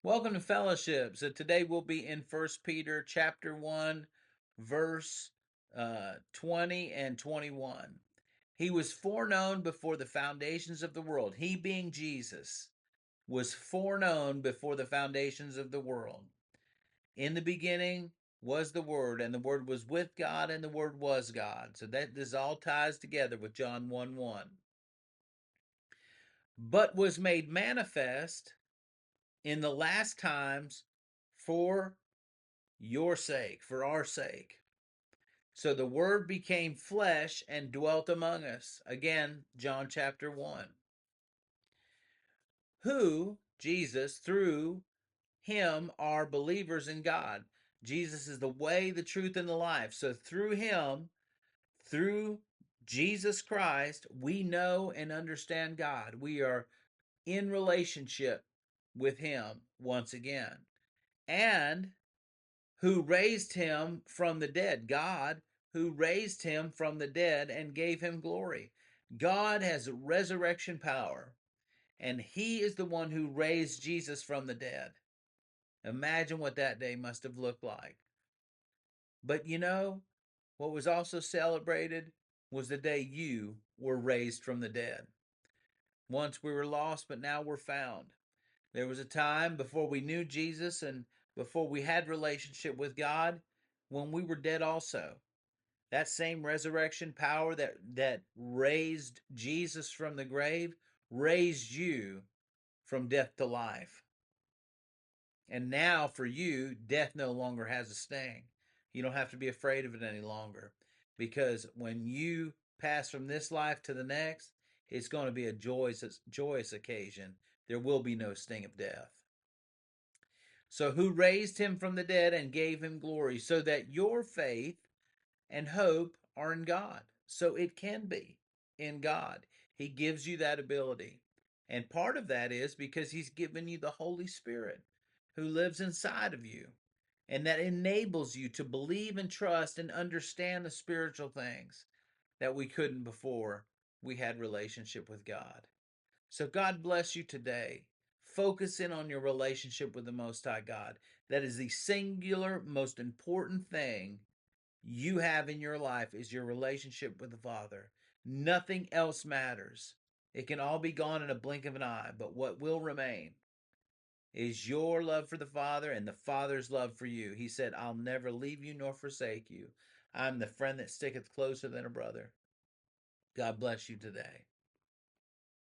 Welcome to fellowship. So today we'll be in First Peter chapter 1, verse 20 and 21. He was foreknown before the foundations of the world. He, being Jesus, was foreknown before the foundations of the world. In the beginning was the Word, and the Word was with God, and the Word was God. So that this all ties together with John 1:1. But was made manifest in the last times for your sake, for our sake. So the Word became flesh and dwelt among us. Again, John chapter 1. Who, Jesus, through him are believers in God. Jesus is the way, the truth, and the life. So through him, through Jesus Christ, we know and understand God. We are in relationship with him once again. And who raised him from the dead. God, who raised him from the dead and gave him glory. God has resurrection power, and he is the one who raised Jesus from the dead. Imagine what that day must have looked like. But you know, what was also celebrated was the day you were raised from the dead. Once we were lost, but now we're found. There was a time before we knew Jesus and before we had relationship with God when we were dead also. That same resurrection power that raised Jesus from the grave raised you from death to life. And now for you, death no longer has a sting. You don't have to be afraid of it any longer, because when you pass from this life to the next, it's going to be a joyous occasion. There will be no sting of death. So who raised him from the dead and gave him glory, so that your faith and hope are in God. So it can be in God. He gives you that ability. And part of that is because he's given you the Holy Spirit who lives inside of you. And that enables you to believe and trust and understand the spiritual things that we couldn't before we had relationship with God. So God bless you today. Focus in on your relationship with the Most High God. That is the singular, most important thing you have in your life is your relationship with the Father. Nothing else matters. It can all be gone in a blink of an eye, but what will remain is your love for the Father and the Father's love for you. He said, I'll never leave you nor forsake you. I'm the friend that sticketh closer than a brother. God bless you today.